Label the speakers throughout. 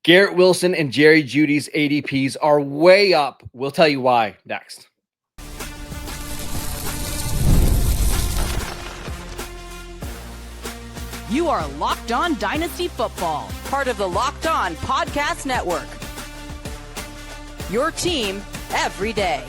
Speaker 1: Garrett Wilson and Jerry Jeudy's ADPs are way up. We'll tell you why next.
Speaker 2: You are Locked On Dynasty Football, part of the Locked On Podcast Network. Your team every day.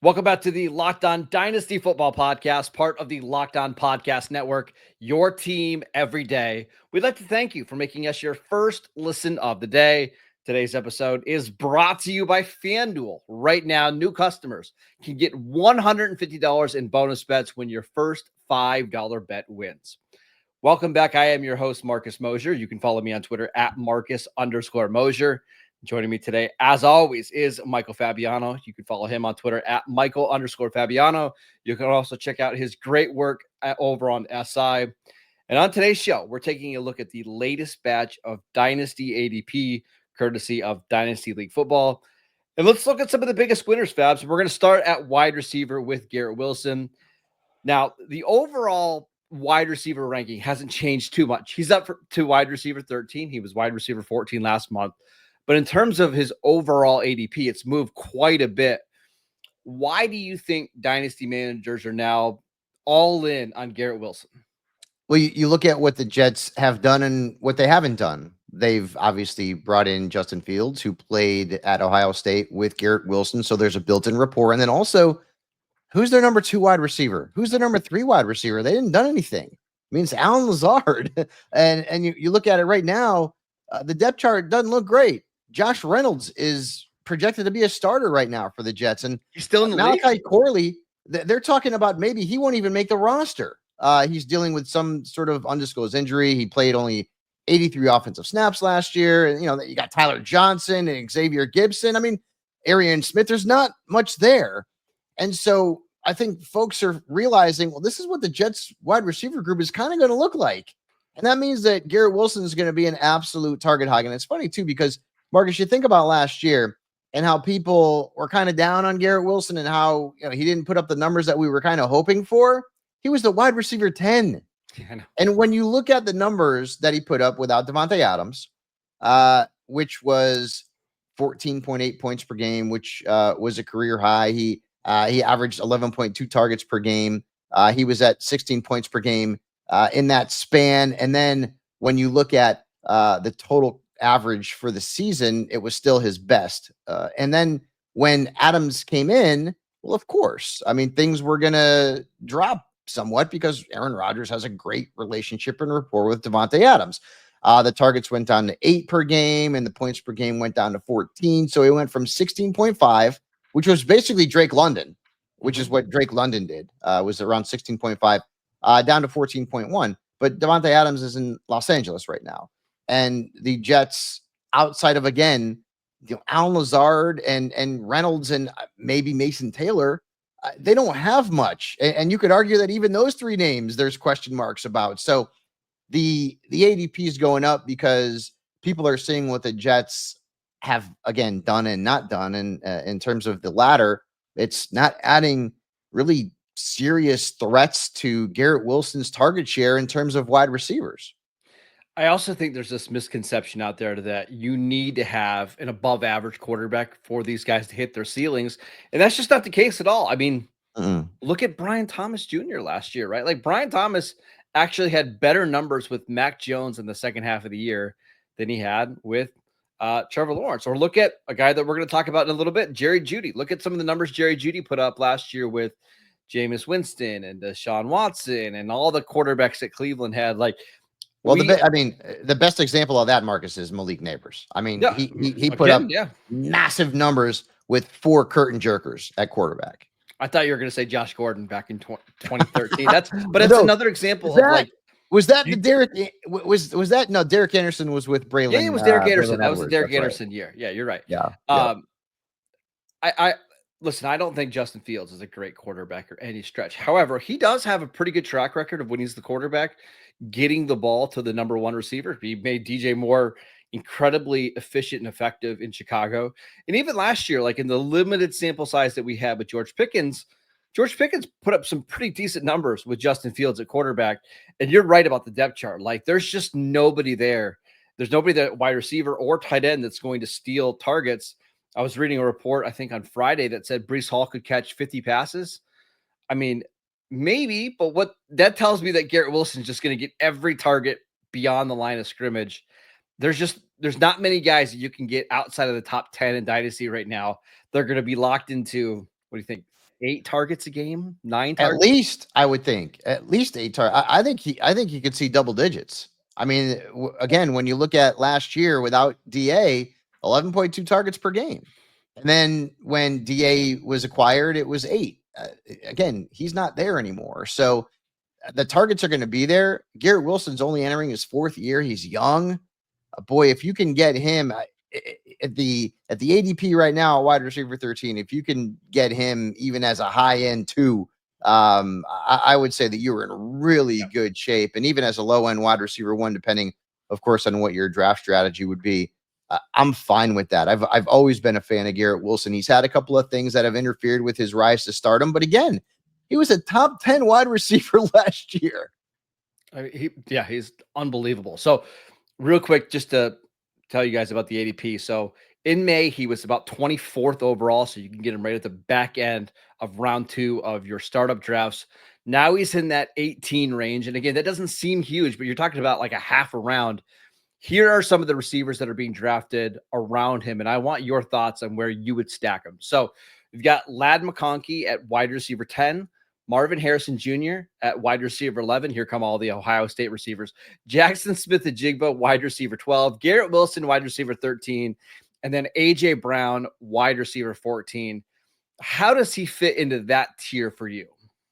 Speaker 1: Welcome back to the Locked On Dynasty Football Podcast, part of the Locked On Podcast Network, your team every day. We'd like to thank you for making us your first listen of the day. Today's episode is brought to you by FanDuel. Right now, new customers can get $150 in bonus bets when your first $5 bet wins. Welcome back. I am your host, Marcus Mosher. You can follow me on Twitter at Marcus_Mosher. Joining me today, as always, is Michael Fabiano. You can follow him on Twitter at Michael_Fabiano. You can also check out his great work over on SI. And on today's show, we're taking a look at the latest batch of Dynasty ADP, courtesy of Dynasty League Football. And let's look at some of the biggest winners, Fabs. We're going to start at wide receiver with Garrett Wilson. Now, the overall wide receiver ranking hasn't changed too much. He's up to wide receiver 13. He was wide receiver 14 last month. But in terms of his overall ADP, it's moved quite a bit. Why do you think dynasty managers are now all in on Garrett Wilson?
Speaker 3: Well, you look at what the Jets have done and what they haven't done. They've obviously brought in Justin Fields, who played at Ohio State with Garrett Wilson. So there's a built-in rapport. And then also, who's their number 2 wide receiver? Who's their number 3 wide receiver? They didn't done anything. I mean, it's Alan Lazard. and you look at it right now, the depth chart doesn't look great. Josh Reynolds is projected to be a starter right now for the Jets. And
Speaker 1: he's still in the
Speaker 3: Malachi
Speaker 1: league.
Speaker 3: Corley, they're talking about maybe he won't even make the roster. He's dealing with some sort of undisclosed injury. He played only 83 offensive snaps last year. And, you got Tyler Johnson and Xavier Gibson. I mean, Arian Smith, there's not much there. And so I think folks are realizing, well, this is what the Jets wide receiver group is kind of going to look like. And that means that Garrett Wilson is going to be an absolute target hog. And it's funny, too, because Marcus, you think about last year and how people were kind of down on Garrett Wilson and how he didn't put up the numbers that we were kind of hoping for. He was the wide receiver 10.
Speaker 1: Yeah,
Speaker 3: and when you look at the numbers that he put up without Devontae Adams, which was 14.8 points per game, which was a career high. He averaged 11.2 targets per game. He was at 16 points per game in that span. And then when you look at the total average for the season, it was still his best. And then when Adams came in, well, of course, I mean, things were going to drop somewhat because Aaron Rodgers has a great relationship and rapport with Devontae Adams. The targets went down to 8 per game and the points per game went down to 14. So he went from 16.5, which was basically Drake London, which is what Drake London did, was around 16.5, down to 14.1. But Devontae Adams is in Los Angeles right now. And the Jets, outside of, again, Alan Lazard and Reynolds and maybe Mason Taylor, they don't have much. And you could argue that even those 3 names, there's question marks about. So the ADP is going up because people are seeing what the Jets have, again, done and not done. And in terms of the latter, it's not adding really serious threats to Garrett Wilson's target share in terms of wide receivers.
Speaker 1: I also think there's this misconception out there that you need to have an above average quarterback for these guys to hit their ceilings. And that's just not the case at all. I mean, look at Brian Thomas Jr. last year, right? Like Brian Thomas actually had better numbers with Mac Jones in the second half of the year than he had with Trevor Lawrence. Or look at a guy that we're going to talk about in a little bit, Jerry Jeudy. Look at some of the numbers Jerry Jeudy put up last year with Jameis Winston and Deshaun Watson and all the quarterbacks that Cleveland had. Like,
Speaker 3: well, the best example of that, Marcus, is Malik Neighbors. I mean,
Speaker 1: yeah,
Speaker 3: he put up massive numbers with 4 curtain jerkers at quarterback.
Speaker 1: I thought you were going to say Josh Gordon back in 2013. That's another example of like.
Speaker 3: Was that the Derek? Was that no? Derek Anderson was with Braylon.
Speaker 1: Yeah, it was Derek Anderson. That was the
Speaker 3: Edwards.
Speaker 1: Derek
Speaker 3: That's
Speaker 1: Anderson year. Yeah, you're right.
Speaker 3: Yeah.
Speaker 1: I listen. I don't think Justin Fields is a great quarterback or any stretch. However, he does have a pretty good track record of when he's the quarterback, getting the ball to the number 1 receiver. He made DJ Moore incredibly efficient and effective in Chicago. And even last year, like in the limited sample size that we had with George Pickens, George Pickens put up some pretty decent numbers with Justin Fields at quarterback. And you're right about the depth chart. Like, there's just nobody there. There's nobody that wide receiver or tight end that's going to steal targets. I was reading a report, I think on Friday, that said Breece Hall could catch 50 passes. I mean, maybe, but what that tells me that Garrett Wilson is just going to get every target beyond the line of scrimmage. There's not many guys that you can get outside of the top 10 in Dynasty right now. They're going to be locked into, what do you think, 8 targets a game, 9 targets?
Speaker 3: At least, I would think at least 8 targets. I think he could see double digits. I mean, again, when you look at last year without DA, 11.2 targets per game. And then when DA was acquired, it was 8. Again, he's not there anymore. So the targets are going to be there. Garrett Wilson's only entering his 4th year. He's young. Boy, if you can get him at the ADP right now, wide receiver 13, if you can get him even as a high end 2, I would say that you were in really good shape. And even as a low end wide receiver 1, depending, of course, on what your draft strategy would be, I'm fine with that. I've always been a fan of Garrett Wilson. He's had a couple of things that have interfered with his rise to stardom, but again, he was a top 10 wide receiver last year.
Speaker 1: He's unbelievable. So real quick, just to tell you guys about the ADP. So in May, he was about 24th overall. So you can get him right at the back end of round 2 of your startup drafts. Now he's in that 18 range. And again, that doesn't seem huge, but you're talking about like a half a round. Here are some of the receivers that are being drafted around him, and I want your thoughts on where you would stack them. So we've got Ladd McConkey at wide receiver 10, Marvin Harrison Jr. at wide receiver 11. Here come all the Ohio State receivers. Jackson Smith-Njigba, wide receiver 12, Garrett Wilson, wide receiver 13, and then A.J. Brown, wide receiver 14. How does he fit into that tier for you?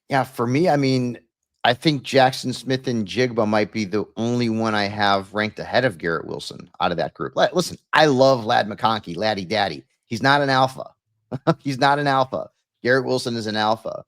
Speaker 3: Yeah, for me, I mean, I think Jackson Smith-Njigba might be the only one I have ranked ahead of Garrett Wilson out of that group. Listen, I love Ladd McConkey, Laddie Daddy. He's not an alpha. He's not an alpha. Garrett Wilson is an alpha.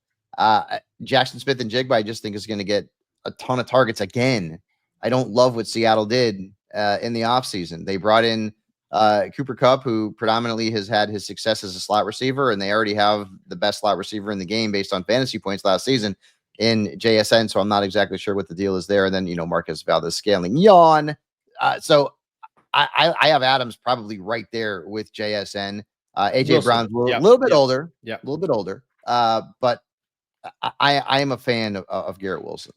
Speaker 3: Jackson Smith-Njigba, I just think, is going to get a ton of targets again. I don't love what Seattle did in the offseason. They brought in Cooper Kupp, who predominantly has had his success as a slot receiver, and they already have the best slot receiver in the game based on fantasy points last season in JSN. So I'm not exactly sure what the deal is there. And then, Marcus Valdez-Scantling, yawn. So I have Adams probably right there with JSN. AJ Brown's a little bit older, a little bit older. But I am a fan of Garrett Wilson.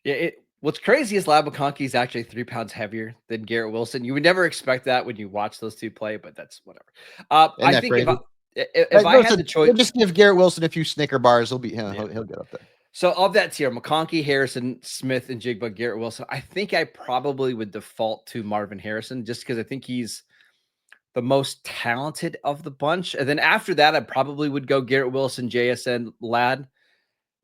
Speaker 1: Yeah, what's crazy is Ladd McConkey is actually 3 pounds heavier than Garrett Wilson. You would never expect that when you watch those two play, but that's whatever. I think if I had the choice,
Speaker 3: just give Garrett Wilson a few Snicker bars, he'll get up there.
Speaker 1: So of that tier, McConkey, Harrison, Smith-Njigba, Garrett Wilson, I think I probably would default to Marvin Harrison just because I think he's the most talented of the bunch. And then after that, I probably would go Garrett Wilson, JSN, Ladd.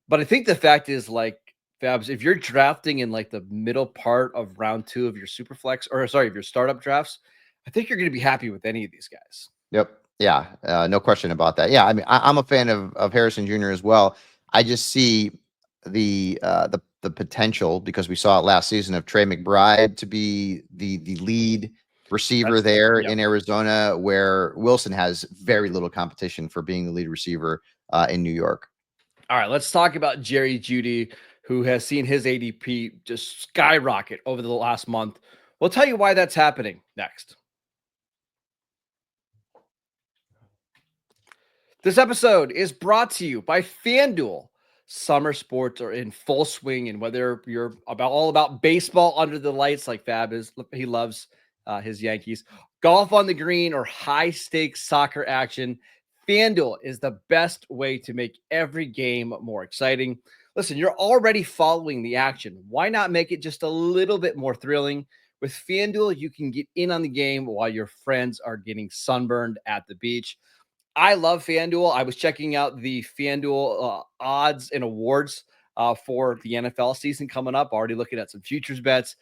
Speaker 1: But I think the fact is, like, Fabs, if you're drafting in like the middle part of round 2 of your super flex, of your startup drafts, I think you're going to be happy with any of these guys.
Speaker 3: Yep. Yeah. No question about that. Yeah. I mean, I'm a fan of Harrison Jr. as well. I just see the potential, because we saw it last season, of Trey McBride to be the lead receiver in Arizona, where Wilson has very little competition for being the lead receiver in New York.
Speaker 1: All right, let's talk about Jerry Jeudy, who has seen his ADP just skyrocket over the last month. We'll tell you why that's happening next. This episode is brought to you by FanDuel. Summer sports are in full swing, and whether you're all about baseball under the lights like Fab is, he loves his Yankees, golf on the green, or high-stakes soccer action, FanDuel is the best way to make every game more exciting. Listen, you're already following the action. Why not make it just a little bit more thrilling? With FanDuel, you can get in on the game while your friends are getting sunburned at the beach. I love FanDuel. I was checking out the FanDuel odds and awards for the NFL season coming up. Already looking at some futures bets.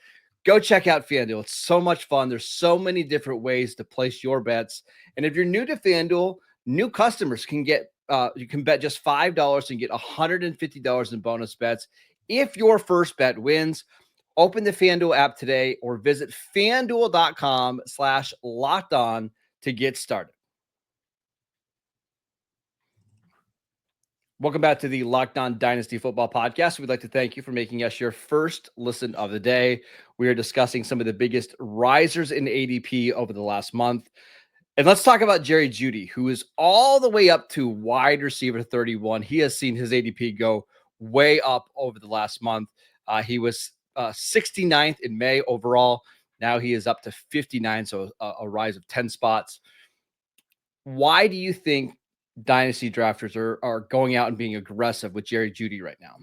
Speaker 1: Go check out FanDuel. It's so much fun. There's so many different ways to place your bets. And if you're new to FanDuel, new customers can get you can bet just $5 and get $150 in bonus bets if your first bet wins. Open the FanDuel app today or visit FanDuel.com/lockedon to get started. Welcome back to the Locked On Dynasty Football Podcast. We'd like to thank you for making us your first listen of the day. We are discussing some of the biggest risers in ADP over the last month. And let's talk about Jerry Jeudy, who is all the way up to wide receiver 31. He has seen his ADP go way up over the last month. He was 69th in May overall. Now he is up to 59, so a rise of 10 spots. Why do you think dynasty drafters are going out and being aggressive with Jerry Jeudy right now?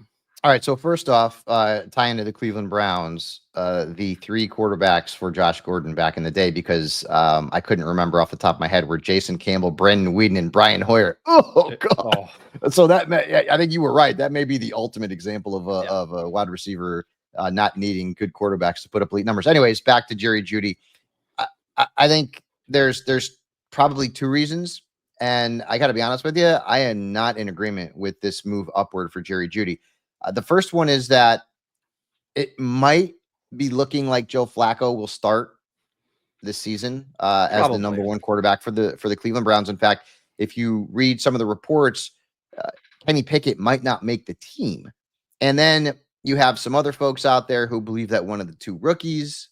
Speaker 3: All right. So first off, tying to the Cleveland Browns, the three quarterbacks for Josh Gordon back in the day, because I couldn't remember off the top of my head, were Jason Campbell, Brendan Whedon, and Brian Hoyer. Oh God! So I think you were right. That may be the ultimate example of a wide receiver not needing good quarterbacks to put up elite numbers. Anyways, back to Jerry Jeudy. I think there's probably two reasons, and I got to be honest with you, I am not in agreement with this move upward for Jerry Jeudy. The first one is that it might be looking like Joe Flacco will start this season as the number one quarterback for the Cleveland Browns. In fact, if you read some of the reports, Kenny Pickett might not make the team. And then you have some other folks out there who believe that one of the two rookies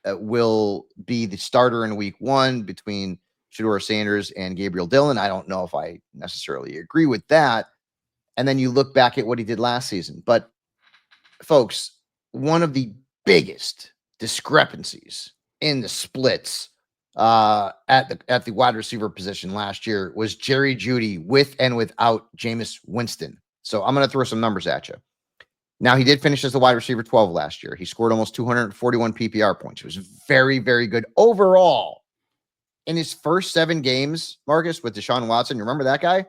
Speaker 3: will be the starter in week one between Shedeur Sanders and Gabriel Dillon. I don't know if I necessarily agree with that. And then you look back at what he did last season. But folks, one of the biggest discrepancies in the splits at the wide receiver position last year was Jerry Jeudy with and without Jameis Winston. So I'm going to throw some numbers at you. Now, he did finish as the wide receiver 12 last year. He scored almost 241 PPR points. It was very, very good overall. In his first 7 games, Marcus, with Deshaun Watson, you remember that guy?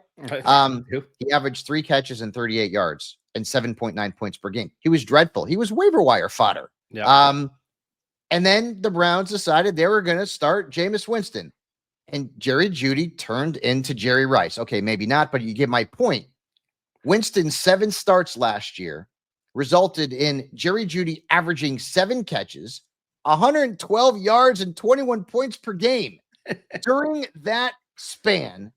Speaker 3: He averaged 3 catches and 38 yards and 7.9 points per game. He was dreadful. He was waiver wire fodder. Yeah. And then the Browns decided they were going to start Jameis Winston. And Jerry Jeudy turned into Jerry Rice. Okay, maybe not, but you get my point. Winston's 7 starts last year resulted in Jerry Jeudy averaging 7 catches, 112 yards, and 21 points per game. During that span,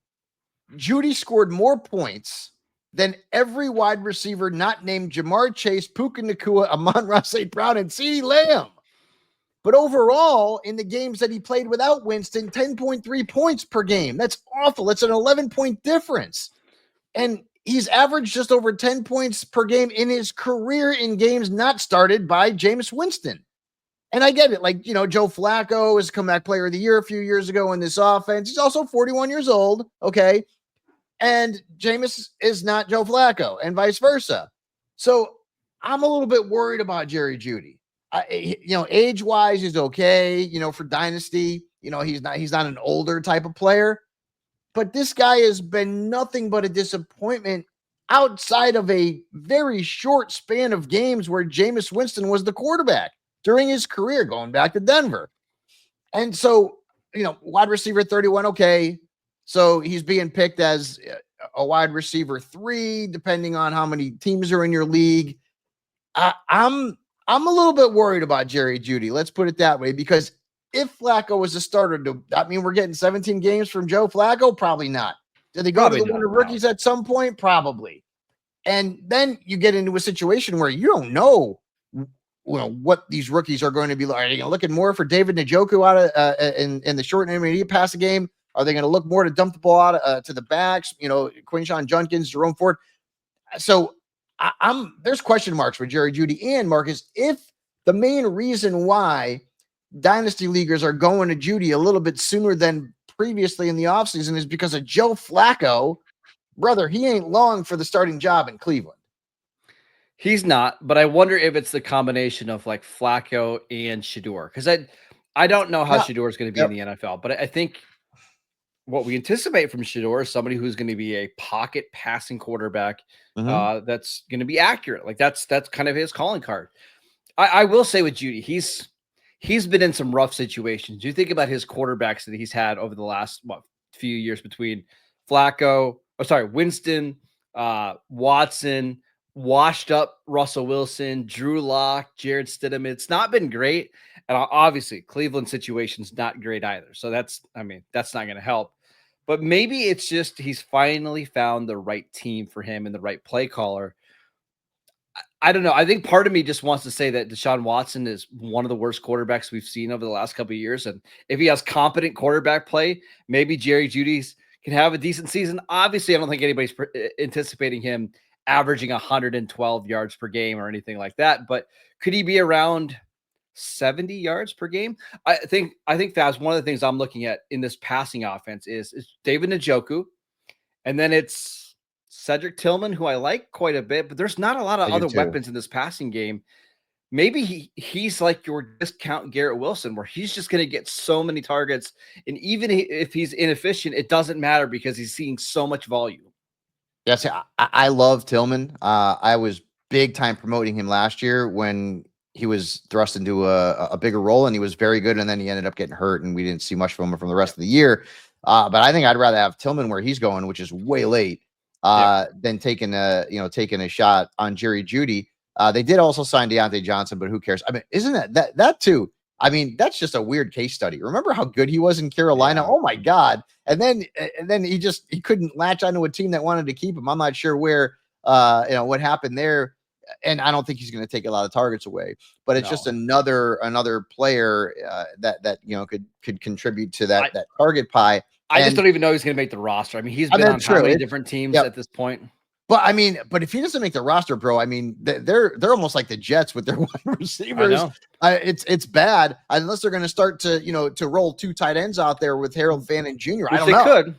Speaker 3: Jeudy scored more points than every wide receiver not named Jamar Chase, Puka Nacua, Amon-Ra St. Brown, and CeeDee Lamb. But overall, in the games that he played without Winston, 10.3 points per game. That's awful. It's an 11-point difference. And he's averaged just over 10 points per game in his career in games not started by Jameis Winston. And I get it. Like, you know, Joe Flacco is comeback player of the year a few years ago in this offense. He's also 41 years old. Okay. And Jameis is not Joe Flacco and vice versa. So I'm a little bit worried about Jerry Jeudy. Age-wise, he's okay. For Dynasty, he's not an older type of player. But this guy has been nothing but a disappointment outside of a very short span of games where Jameis Winston was the quarterback during his career, going back to Denver. And so, wide receiver 31, okay. So he's being picked as a wide receiver 3, depending on how many teams are in your league. I'm a little bit worried about Jerry Jeudy. Let's put it that way, because if Flacco was a starter, does that mean we're getting 17 games from Joe Flacco? Probably not. Do they go to the Wonder Rookies at some point? Probably. And then you get into a situation where you don't know what these rookies are going to be like. Are they going to look at more for David Njoku out of in the short and intermediate passing game? Are they going to look more to dump the ball out to the backs? Quinshawn Judkins, Jerome Ford. So there's question marks for Jerry Jeudy and Marcus. If the main reason why Dynasty leaguers are going to Jeudy a little bit sooner than previously in the offseason is because of Joe Flacco, brother, he ain't long for the starting job in Cleveland.
Speaker 1: He's not, but I wonder if it's the combination of like Flacco and Shedeur, because I don't know how Shedeur is going to be in the NFL, but I think what we anticipate from Shedeur is somebody who's going to be a pocket passing quarterback that's going to be accurate. Like that's kind of his calling card. I will say with Jeudy, he's been in some rough situations. You think about his quarterbacks that he's had over the last few years between Winston, Watson, washed up Russell Wilson, Drew Lock, Jared Stidham. It's not been great. And obviously Cleveland situation's not great either. So that's not going to help. but maybe it's just he's finally found the right team for him and the right play caller. I don't know. I think part of me just wants to say that Deshaun Watson is one of the worst quarterbacks we've seen over the last couple of years. And if he has competent quarterback play, maybe Jerry Jeudy's can have a decent season. Obviously, I don't think anybody's anticipating him averaging 112 yards per game or anything like that. But could he be around 70 yards per game? I think Fabs, one of the things I'm looking at in this passing offense is David Njoku, and then it's Cedric Tillman, who I like quite a bit, but there's not a lot of
Speaker 3: I do
Speaker 1: other
Speaker 3: too.
Speaker 1: weapons in this passing game. Maybe he's like your discount Garrett Wilson, where he's just going to get so many targets, and even if he's inefficient, it doesn't matter because he's seeing so much volume.
Speaker 3: Yes, I love Tillman. I was big time promoting him last year when he was thrust into a bigger role, and he was very good. And then he ended up getting hurt, and we didn't see much from him from the rest of the year. But I think I'd rather have Tillman where he's going, which is way late, than taking a shot on Jerry Jeudy. They did also sign Deontay Johnson, but who cares? I mean, isn't that too? I mean, that's just a weird case study. Remember how good he was in Carolina?
Speaker 1: Yeah.
Speaker 3: Oh my God. And then he couldn't latch onto a team that wanted to keep him. I'm not sure where what happened there. And I don't think he's going to take a lot of targets away, but it's just another player that could contribute to that target pie.
Speaker 1: I just don't even know he's going to make the roster. I mean, he's been on how many different teams at this point?
Speaker 3: But I mean, if he doesn't make the roster, bro, I mean, they're almost like the Jets with their wide receivers. It's bad unless they're going to start to roll two tight ends out there with Harold Fannin Jr. I don't know.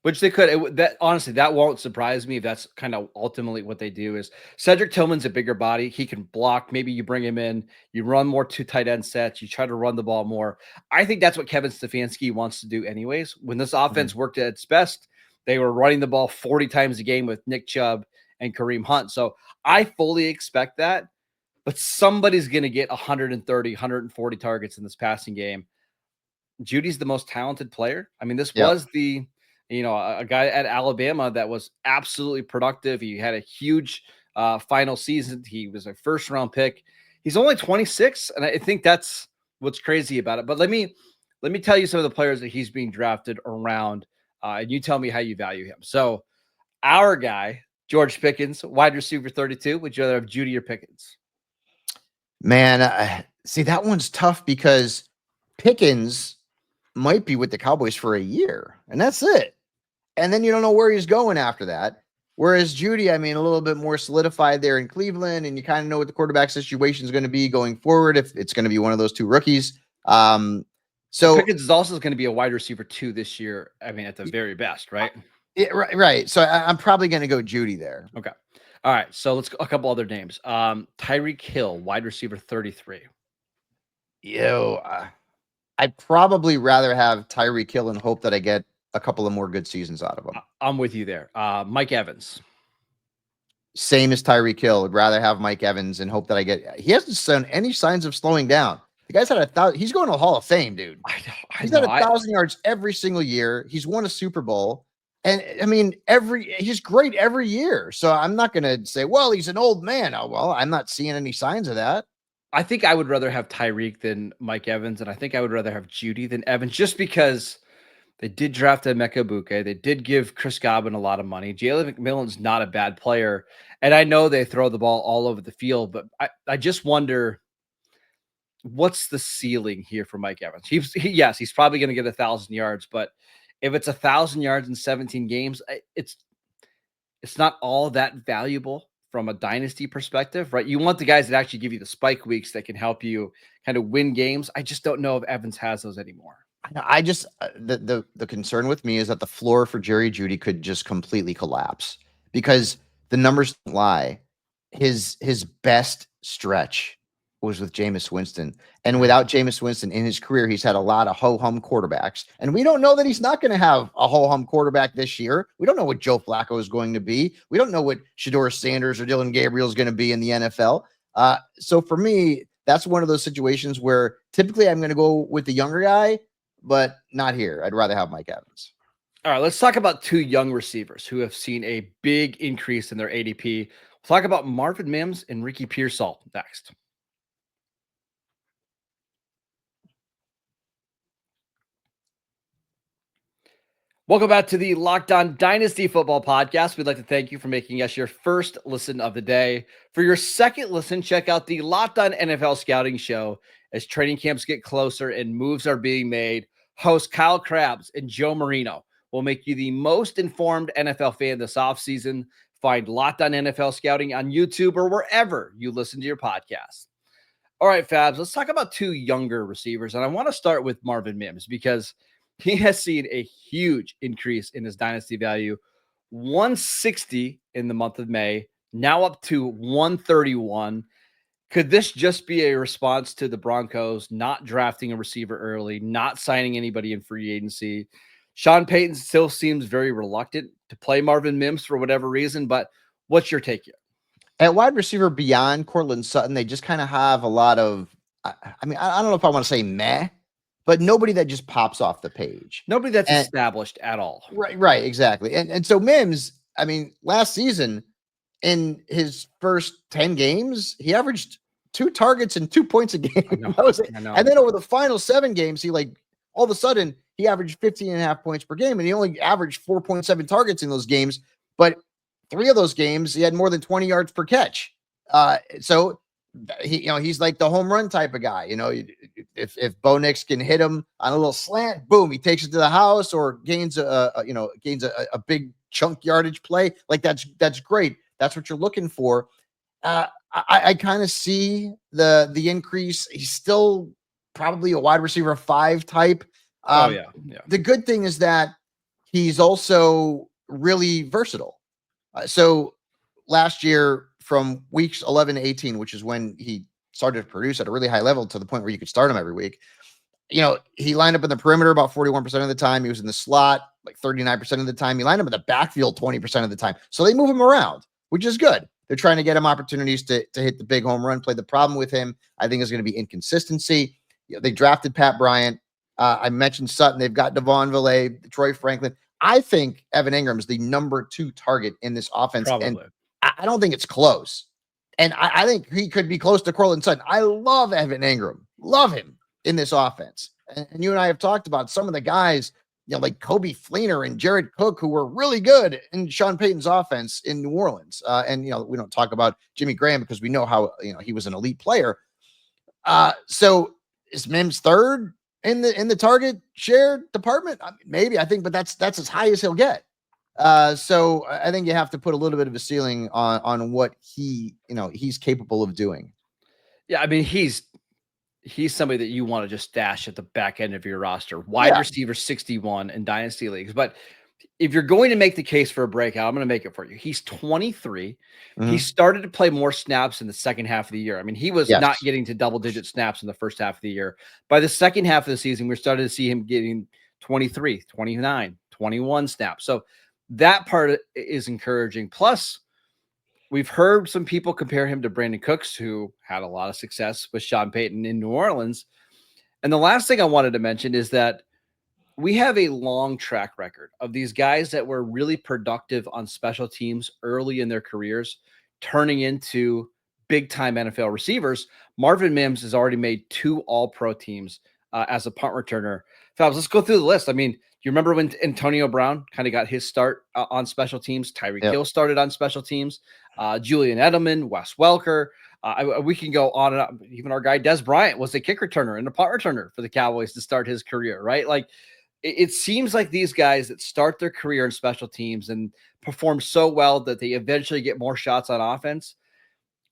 Speaker 1: Which they could. Honestly, that won't surprise me if that's kind of ultimately what they do. Is Cedric Tillman's a bigger body. He can block. Maybe you bring him in. You run more two tight end sets. You try to run the ball more. I think that's what Kevin Stefanski wants to do anyways. When this offense worked at its best, they were running the ball 40 times a game with Nick Chubb and Kareem Hunt. So I fully expect that. But somebody's going to get 130, 140 targets in this passing game. Judy's the most talented player. I mean, this was a guy at Alabama that was absolutely productive. He had a huge final season. He was a first-round pick. He's only 26, and I think that's what's crazy about it. But let me tell you some of the players that he's being drafted around, and you tell me how you value him. So our guy, George Pickens, wide receiver 32. Would you rather have Jeudy or Pickens?
Speaker 3: Man, see, that one's tough because Pickens might be with the Cowboys for a year, and that's it. And then you don't know where he's going after that. Whereas Jeudy, I mean, a little bit more solidified there in Cleveland, and you kind of know what the quarterback situation is going to be going forward if it's going to be one of those two rookies. So
Speaker 1: Pickens is also going to be a wide receiver 2 this year. I mean, at the very best, right?
Speaker 3: Right. So I'm probably going to go Jeudy there.
Speaker 1: Okay. All right. So let's go a couple other names. Tyreek Hill, wide receiver 33.
Speaker 3: I'd probably rather have Tyreek Hill and hope that I get a couple of more good seasons out of him.
Speaker 1: I'm with you there. Mike Evans.
Speaker 3: Same as Tyreek Hill. I'd rather have Mike Evans and hope that I get. He hasn't shown any signs of slowing down. The guy's had 1,000. He's going to the Hall of Fame, dude. He's had 1,000 yards every single year. He's won a Super Bowl. And I mean, he's great every year. So I'm not going to say, well, he's an old man. Oh, well, I'm not seeing any signs of that.
Speaker 1: I think I would rather have Tyreek than Mike Evans. And I think I would rather have Jeudy than Evans just because they did draft Emeka Egbuka. They did give Chris Godwin a lot of money. Jalen McMillan's not a bad player. And I know they throw the ball all over the field, but I just wonder what's the ceiling here for Mike Evans? He's probably going to get 1,000 yards, but if it's 1,000 yards in 17 games, it's not all that valuable from a dynasty perspective, right? You want the guys that actually give you the spike weeks that can help you kind of win games. I just don't know if Evans has those anymore.
Speaker 3: I just the concern with me is that the floor for Jerry Jeudy could just completely collapse because the numbers don't lie. His best stretch was with Jameis Winston. And without Jameis Winston in his career, he's had a lot of ho-hum quarterbacks. And we don't know that he's not going to have a ho-hum quarterback this year. We don't know what Joe Flacco is going to be. We don't know what Shedeur Sanders or Dylan Gabriel is going to be in the NFL. So for me, that's one of those situations where typically I'm going to go with the younger guy, but not here. I'd rather have Mike Evans.
Speaker 1: All right, let's talk about two young receivers who have seen a big increase in their ADP. We'll talk about Marvin Mims and Ricky Pearsall next. Welcome back to the Locked On Dynasty Football Podcast. We'd like to thank you for making us your first listen of the day. For your second listen, check out the Locked On NFL Scouting Show. As training camps get closer and moves are being made, host Kyle Krabs and Joe Marino will make you the most informed NFL fan this offseason. Find Locked On NFL Scouting on YouTube or wherever you listen to your podcast. All right, Fabs, let's talk about two younger receivers. And I want to start with Marvin Mims because he has seen a huge increase in his dynasty value. 160 in the month of May, now up to 131. Could this just be a response to the Broncos not drafting a receiver early, not signing anybody in free agency? Sean Payton still seems very reluctant to play Marvin Mims for whatever reason, but what's your take here?
Speaker 3: At wide receiver beyond Courtland Sutton, they just kind of have a lot of, I don't know if I want to say meh, but nobody that just pops off the page.
Speaker 1: Nobody that's established at all.
Speaker 3: Right, exactly. And so Mims, last season in his first 10 games, he averaged 2 targets and 2 points a game. That was it. And then over the final 7 games, he all of a sudden he averaged 15.5 points per game, and he only averaged 4.7 targets in those games. But 3 of those games, he had more than 20 yards per catch. So he's like the home run type of guy. If Bo Nix can hit him on a little slant, boom, he takes it to the house or gains a big chunk yardage play. Like that's great. That's what you're looking for. I kind of see the increase. He's still probably a wide receiver 5 type. Yeah. The good thing is that he's also really versatile. So last year, from weeks 11 to 18, which is when he started to produce at a really high level to the point where you could start him every week, he lined up in the perimeter about 41% of the time. He was in the slot like 39% of the time. He lined up in the backfield 20% of the time. So they move him around, which is good. They're trying to get him opportunities to hit the big home run play. The problem with him, I think, is going to be inconsistency. They drafted Pat Bryant. I mentioned Sutton. They've got Devon Villay, Troy Franklin. I think Evan Ingram's the number 2 target in this offense.
Speaker 1: Probably.
Speaker 3: And I don't think it's close. And I think he could be close to Courtland Sutton. I love Evan Ingram. Love him in this offense. And you and I have talked about some of the guys, like Kobe Fleener and Jared Cook, who were really good in Sean Payton's offense in New Orleans. And we don't talk about Jimmy Graham because we know how, he was an elite player. So is Mims 3rd in the target share department? Maybe, I think, but that's as high as he'll get. So I think you have to put a little bit of a ceiling on what he's capable of doing.
Speaker 1: Yeah, he's somebody that you want to just stash at the back end of your roster. Wide receiver 61 in dynasty leagues. But if you're going to make the case for a breakout, I'm going to make it for you. He's 23. Mm-hmm. He started to play more snaps in the second half of the year. He was not getting to double-digit snaps in the first half of the year. By the second half of the season, we're starting to see him getting 23, 29, 21 snaps. So that part is encouraging. Plus, we've heard some people compare him to Brandon Cooks, who had a lot of success with Sean Payton in New Orleans. And the last thing I wanted to mention is that we have a long track record of these guys that were really productive on special teams early in their careers, turning into big-time NFL receivers. Marvin Mims has already made 2 All-Pro teams as a punt returner. Fabs, let's go through the list. You remember when Antonio Brown kind of got his start on special teams? Tyreek Hill started on special teams. Julian Edelman, Wes Welker. We can go on and on. Even our guy Des Bryant was a kick returner and a punt returner for the Cowboys to start his career, right? Like, it seems like these guys that start their career in special teams and perform so well that they eventually get more shots on offense.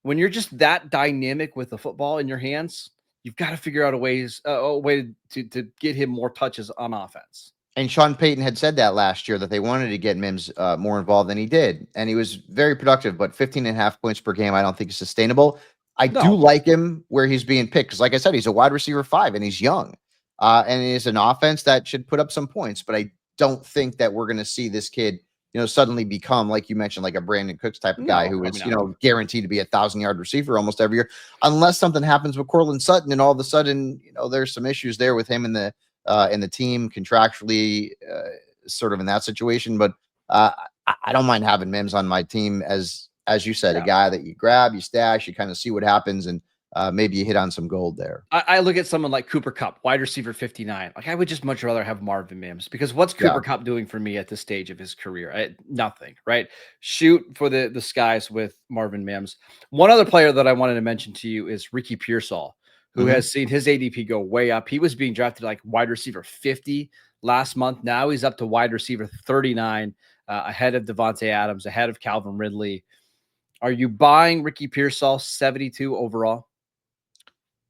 Speaker 1: When you're just that dynamic with the football in your hands, you've got to figure out a way to get him more touches on offense.
Speaker 3: And Sean Payton had said that last year, that they wanted to get Mims more involved than he did. And he was very productive, but 15.5 points per game, I don't think is sustainable. I do like him where he's being picked. Because like I said, he's a wide receiver 5 and he's young. And it is an offense that should put up some points. But I don't think that we're going to see this kid, suddenly become, like you mentioned, like a Brandon Cooks type of guy who is, guaranteed to be a 1,000-yard receiver almost every year, unless something happens with Courtland Sutton and all of a sudden, there's some issues there with him in the team contractually, sort of in that situation. But I don't mind having Mims on my team as you said, a guy that you grab, you stash, you kind of see what happens. And maybe you hit on some gold there.
Speaker 1: I look at someone like Cooper Kupp, wide receiver 59. Like I would just much rather have Marvin Mims, because what's Cooper Kupp doing for me at this stage of his career? Nothing, right? Shoot for the skies with Marvin Mims. One other player that I wanted to mention to you is Ricky Pearsall, who has seen his ADP go way up. He was being drafted like wide receiver 50 last month. Now he's up to wide receiver 39, ahead of Devontae Adams, ahead of Calvin Ridley. Are you buying Ricky Pearsall 72 overall?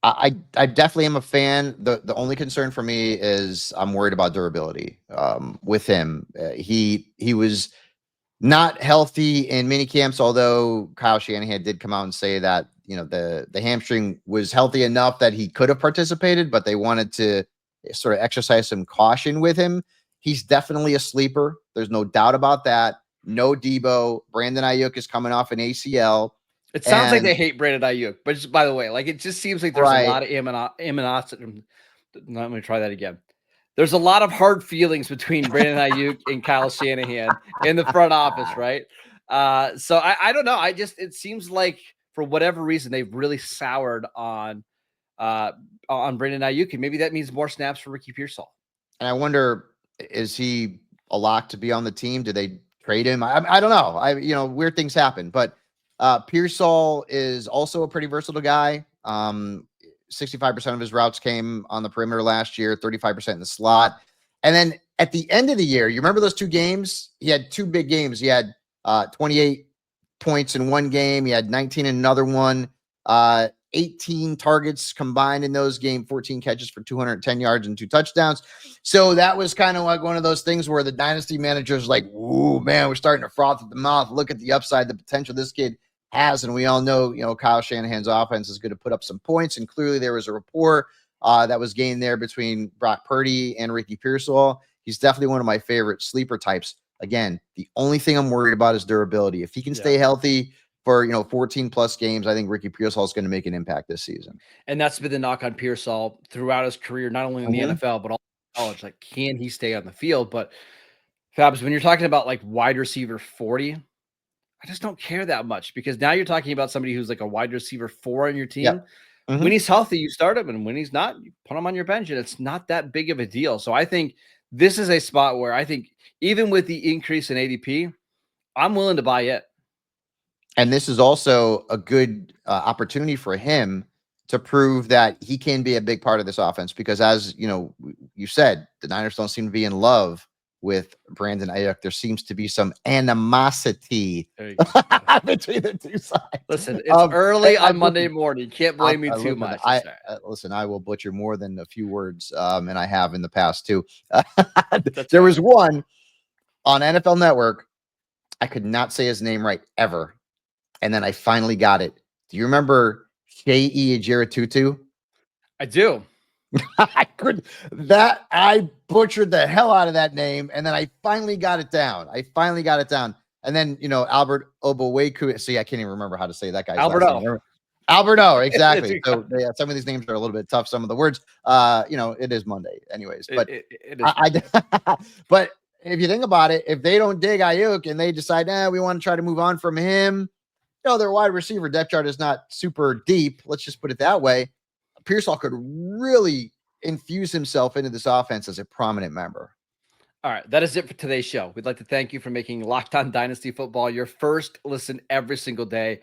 Speaker 3: I definitely am a fan. The only concern for me is I'm worried about durability with him. He was not healthy in mini camps, although Kyle Shanahan did come out and say that, the hamstring was healthy enough that he could have participated, but they wanted to sort of exercise some caution with him. He's definitely a sleeper. There's no doubt about that. No Debo. Brandon Ayuk is coming off an ACL.
Speaker 1: It sounds like they hate Brandon Ayuk, but just by the way, like it just seems like there's a lot of animosity. Let me try that again. There's a lot of hard feelings between Brandon Ayuk and Kyle Shanahan in the front office, right? So I don't know. It seems like for whatever reason they've really soured on Brandon Ayuk, and maybe that means more snaps for Ricky Pearsall.
Speaker 3: And I wonder, is he a lock to be on the team? Do they trade him? I don't know. Weird things happen, but Pearsall is also a pretty versatile guy. 65% of his routes came on the perimeter last year, 35% in the slot. And then at the end of the year, you remember those 2 games? He had 2 big games. He had 28 points in one game. He had 19 in another one. 18 targets combined in those games, 14 catches for 210 yards and 2 touchdowns. So that was kind of like one of those things where the dynasty managers like, ooh, man, we're starting to froth at the mouth. Look at the upside, the potential this kid has. And we all know, Kyle Shanahan's offense is going to put up some points. And clearly there was a rapport that was gained there between Brock Purdy and Ricky Pearsall. He's definitely one of my favorite sleeper types. Again, the only thing I'm worried about is durability. If he can stay healthy for 14 plus games, I think Ricky Pearsall is going to make an impact this season.
Speaker 1: And that's been the knock on Pearsall throughout his career, not only in the NFL, but also college. Like, can he stay on the field? But Fabs, when you're talking about like wide receiver 40, I just don't care that much, because now you're talking about somebody who's like a wide receiver 4 on your team. When he's healthy, you start him, and when he's not, you put him on your bench, and it's not that big of a deal. So I think this is a spot where I think even with the increase in ADP, I'm willing to buy it.
Speaker 3: And this is also a good opportunity for him to prove that he can be a big part of this offense, because as you said, the Niners don't seem to be in love with Brandon Ayuk. There seems to be some animosity between the two sides.
Speaker 1: Listen, it's early on Monday morning. You can't blame me too much.
Speaker 3: Listen, I will butcher more than a few words, and I have in the past too. There was one on NFL Network. I could not say his name right ever. And then I finally got it. Do you remember Shea Ejiritutu?
Speaker 1: I do.
Speaker 3: I butchered the hell out of that name, and then I finally got it down. And then, Albert Oboweku. See, I can't even remember how to say that guy's last name. Alberto, exactly. So some of these names are a little bit tough. Some of the words, it is Monday anyways, but it is. But if you think about it, if they don't dig Ayuk and they decide, we want to try to move on from him, their wide receiver depth chart is not super deep. Let's just put it that way. Pearsall could really infuse himself into this offense as a prominent member.
Speaker 1: All right, that is it for today's show. We'd like to thank you for making Locked On Dynasty Football your first listen every single day.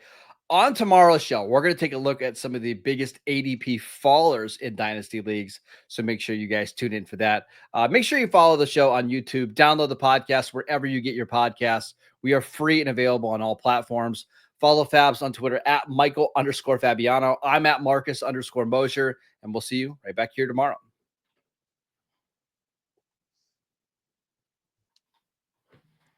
Speaker 1: On tomorrow's show, we're going to take a look at some of the biggest ADP fallers in Dynasty leagues, so make sure you guys tune in for that. Make sure you follow the show on YouTube. Download the podcast wherever you get your podcasts. We are free and available on all platforms. Follow Fabs on Twitter at Michael_Fabiano. I'm at Marcus_Mosher, and we'll see you right back here tomorrow.